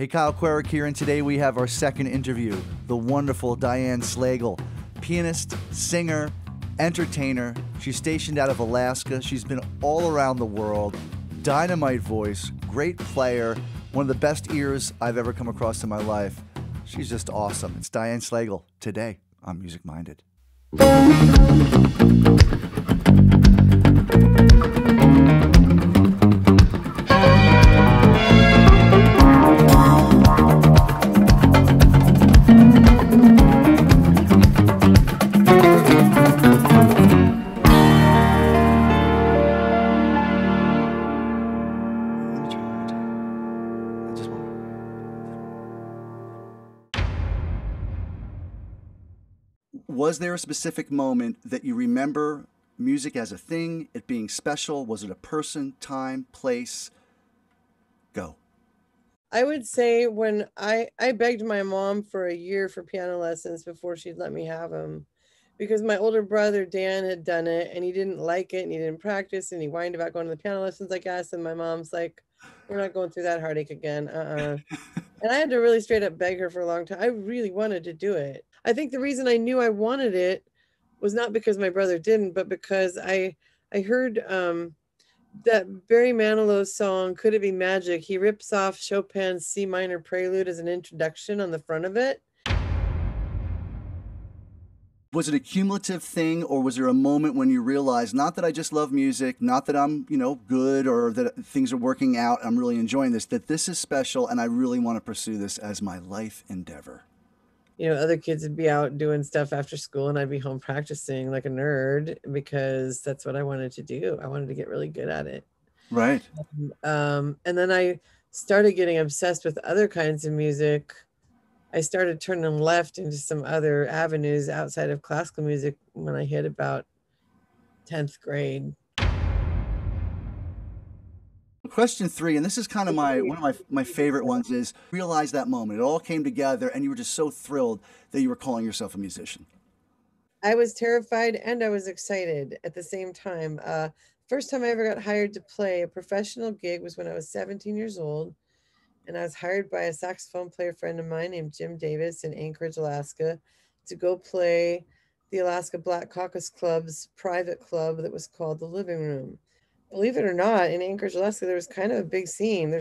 Hey, Kyle Querec here, and today we have our second interview, the wonderful Diane Slagle, pianist, singer, entertainer. She's stationed out of Alaska. She's been all around the world. Dynamite voice, great player, one of the best ears I've ever come across in my life. She's just awesome. It's Diane Slagle today on Music Minded. Was there a specific moment that you remember music as a thing, it being special? Was it a person, time, place? Go. I would say when I begged my mom for a year for piano lessons before she'd let me have them, because my older brother, Dan, had done it and he didn't like it and he didn't practice and he whined about going to the piano lessons, I guess. And my mom's like, we're not going through that heartache again. And I had to really straight up beg her for a long time. I really wanted to do it. I think the reason I knew I wanted it was not because my brother didn't, but because I heard that Barry Manilow's song, Could It Be Magic? He rips off Chopin's C minor prelude as an introduction on the front of it. Was it a cumulative thing, or was there a moment when you realized, not that I just love music, not that I'm, good, or that things are working out, I'm really enjoying this, that this is special and I really want to pursue this as my life endeavor? Other kids would be out doing stuff after school and I'd be home practicing like a nerd because that's what I wanted to do. I wanted to get really good at it. Right. And then I started getting obsessed with other kinds of music. I started turning left into some other avenues outside of classical music when I hit about 10th grade. Question 3, and this is kind of one of my favorite ones, is realize that moment. It all came together and you were just so thrilled that you were calling yourself a musician. I was terrified and I was excited at the same time. First time I ever got hired to play a professional gig was when I was 17 years old. And I was hired by a saxophone player friend of mine named Jim Davis in Anchorage, Alaska, to go play the Alaska Black Caucus Club's private club that was called The Living Room. Believe it or not, in Anchorage, Alaska, there was kind of a big scene.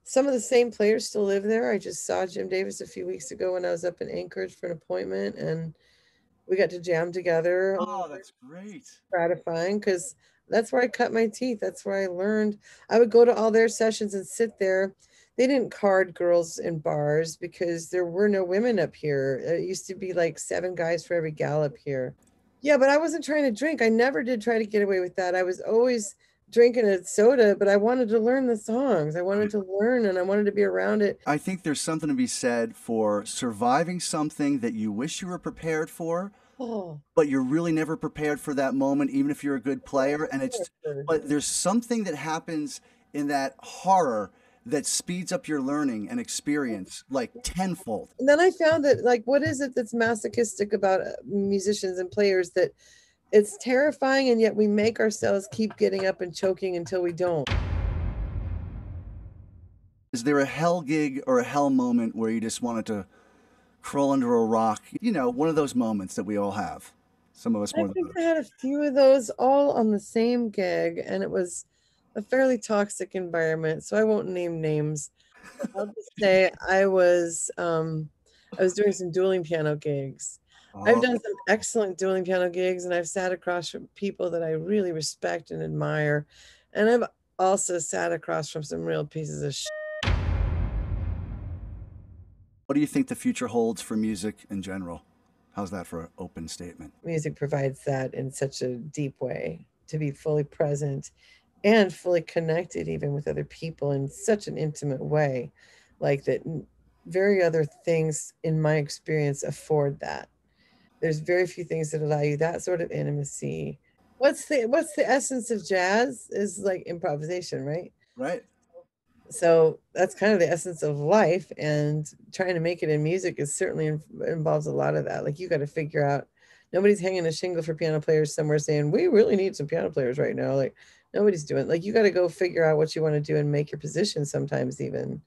Some of the same players still live there. I just saw Jim Davis a few weeks ago when I was up in Anchorage for an appointment, and we got to jam together. Oh, that's great. Gratifying, because that's where I cut my teeth. That's where I learned. I would go to all their sessions and sit there. They didn't card girls in bars because there were no women up here. It used to be like 7 guys for every gal up here. Yeah, but I wasn't trying to drink. I never did try to get away with that. I was always drinking a soda, but I wanted to learn the songs. I wanted to learn and I wanted to be around it. I think there's something to be said for surviving something that you wish you were prepared for. But you're really never prepared for that moment, even if you're a good player. But there's something that happens in that horror that speeds up your learning and experience like tenfold. And then I found that, like, what is it that's masochistic about musicians and players, that it's terrifying and yet we make ourselves keep getting up and choking until we don't. Is there a hell gig or a hell moment where you just wanted to crawl under a rock? One of those moments that we all have. Some of us more than others. I had a few of those all on the same gig, and it was a fairly toxic environment, so I won't name names. I'll just say I was doing some dueling piano gigs. I've done some excellent dueling piano gigs, and I've sat across from people that I really respect and admire, and I've also sat across from some real pieces of shit. What do you think the future holds for music in general? How's that for an open statement? Music provides that in such a deep way, to be fully present and fully connected even with other people in such an intimate way, like that. Very other things in my experience afford that. There's very few things that allow you that sort of intimacy. What's the essence of jazz is like improvisation, right? Right. So that's kind of the essence of life, and trying to make it in music is certainly involves a lot of that. Like, you got to figure out, nobody's hanging a shingle for piano players somewhere saying, we really need some piano players right now. Like, nobody's doing, like, you got to go figure out what you want to do and make your position sometimes even.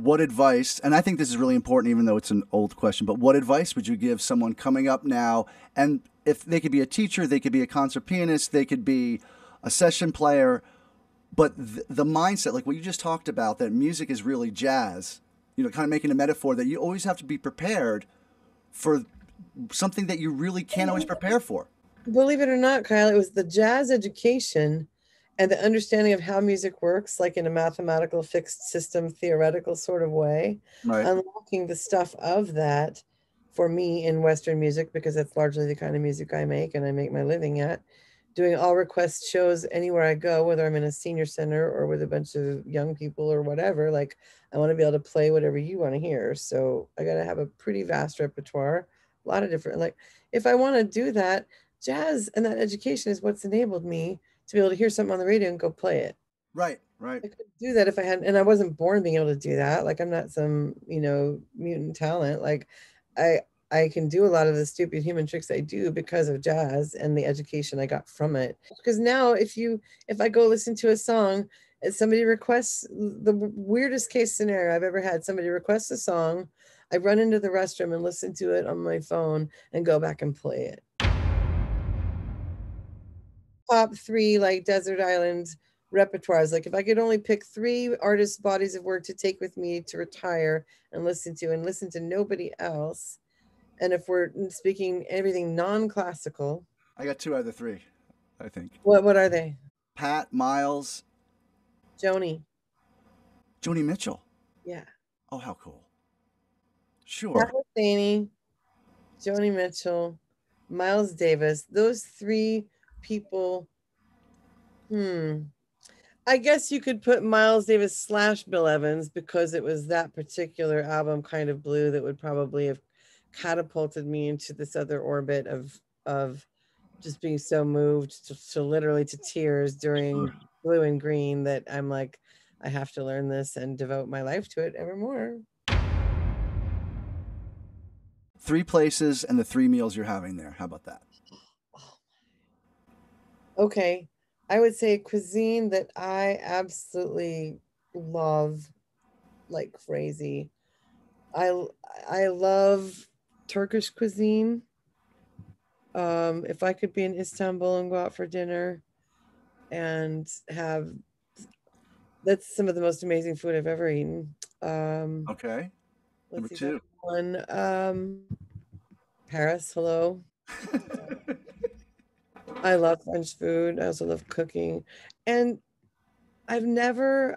what advice, and I think this is really important even though it's an old question, but what advice would you give someone coming up now? And if they could be a teacher, they could be a concert pianist, they could be a session player, but the mindset, like what you just talked about, that music is really jazz, kind of making a metaphor that you always have to be prepared for something that you really can't always prepare for. Believe it or not, Kyle, it was the jazz education and the understanding of how music works, like in a mathematical fixed system, theoretical sort of way, Right. unlocking the stuff of that for me in Western music, because that's largely the kind of music I make and I make my living at, doing all request shows anywhere I go, whether I'm in a senior center or with a bunch of young people or whatever. Like, I want to be able to play whatever you want to hear. So I got to have a pretty vast repertoire, a lot of different, like, if I want to do that, jazz and that education is what's enabled me to be able to hear something on the radio and go play it. Right. I couldn't do that if I hadn't, and I wasn't born being able to do that. Like, I'm not some, mutant talent. Like, I can do a lot of the stupid human tricks I do because of jazz and the education I got from it. Because now if I go listen to a song and somebody requests, the weirdest case scenario I've ever had, somebody requests a song, I run into the restroom and listen to it on my phone and go back and play it. Top 3 like desert island repertoires. Like, if I could only pick 3 artists' bodies of work to take with me to retire and listen to nobody else. And if we're speaking everything non-classical, I got 2 out of the 3, I think. What are they? Pat, Miles, Joni Mitchell. Yeah. Oh, how cool. Sure. Pat Metheny, Joni Mitchell, Miles Davis. Those 3 people. I guess you could put Miles Davis / Bill Evans, because it was that particular album, Kind of Blue, that would probably have catapulted me into this other orbit of just being so moved to literally to tears during Blue and Green, that I'm like, I have to learn this and devote my life to it evermore. 3 places and the 3 meals you're having there. How about that? Okay. I would say cuisine that I absolutely love like crazy. I love Turkish cuisine. If I could be in Istanbul and go out for dinner and have, that's some of the most amazing food I've ever eaten. Okay. Number 2. One, Paris. Hello. I love French food. I also love cooking. And I've never,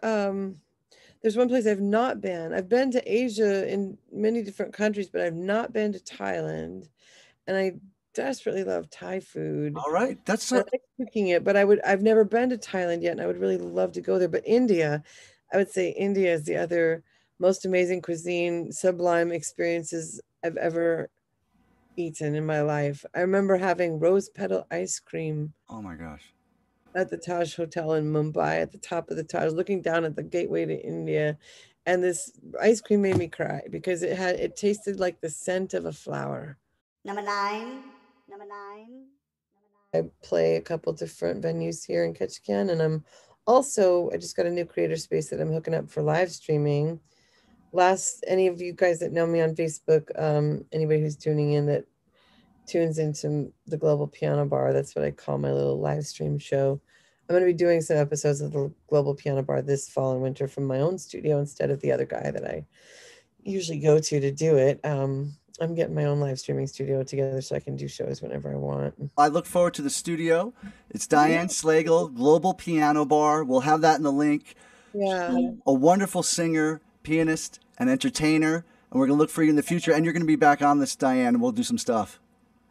there's one place I've not been. I've been to Asia in many different countries, but I've not been to Thailand. And I desperately love Thai food. All right. I like cooking it, but I've never been to Thailand yet, and I would really love to go there. But India, I would say India is the other most amazing cuisine, sublime experiences I've ever eaten in my life. I remember having rose petal ice cream. Oh my gosh. At the Taj Hotel in Mumbai, at the top of the Taj, looking down at the gateway to India. And this ice cream made me cry because it tasted like the scent of a flower. Number 9. I play a couple different venues here in Ketchikan, and I just got a new creator space that I'm hooking up for live streaming. Any of you guys that know me on Facebook, anybody who's tuning in that tunes into the Global Piano Bar, that's what I call my little live stream show. I'm going to be doing some episodes of the Global Piano Bar this fall and winter from my own studio instead of the other guy that I usually go to do it. I'm getting my own live streaming studio together so I can do shows whenever I want. I look forward to the studio. It's Diane Slagle, Global Piano Bar. We'll have that in the link. Yeah. A wonderful singer, pianist, and entertainer. And we're going to look for you in the future. And you're going to be back on this, Diane, and we'll do some stuff.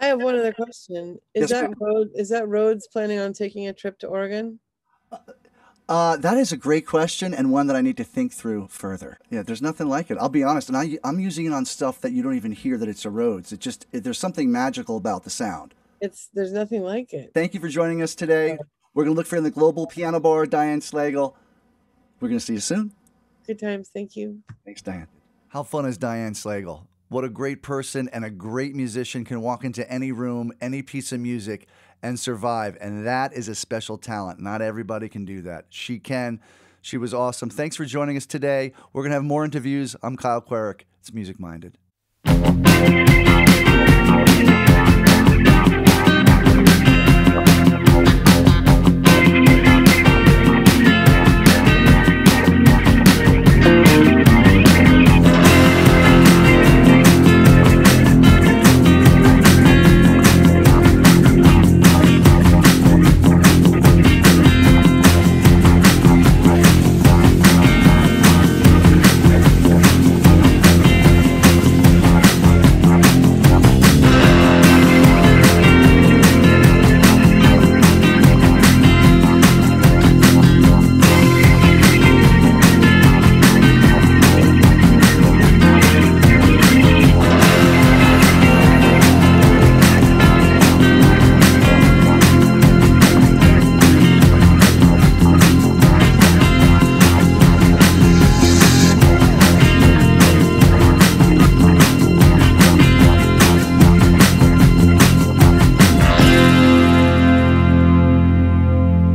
I have one other question. Is that Rhodes planning on taking a trip to Oregon? That is a great question, and one that I need to think through further. Yeah, there's nothing like it. I'll be honest, and I'm using it on stuff that you don't even hear that it's a Rhodes. There's something magical about the sound. There's nothing like it. Thank you for joining us today. We're going to look for you in the Global Piano Bar, Diane Slagle. We're going to see you soon. Good times. Thank you. Thanks, Diane. How fun is Diane Slagle? What a great person and a great musician, can walk into any room, any piece of music, and survive. And that is a special talent. Not everybody can do that. She can. She was awesome. Thanks for joining us today. We're going to have more interviews. I'm Kyle Querec. It's Music Minded.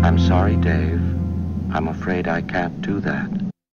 I'm sorry, Dave. I'm afraid I can't do that.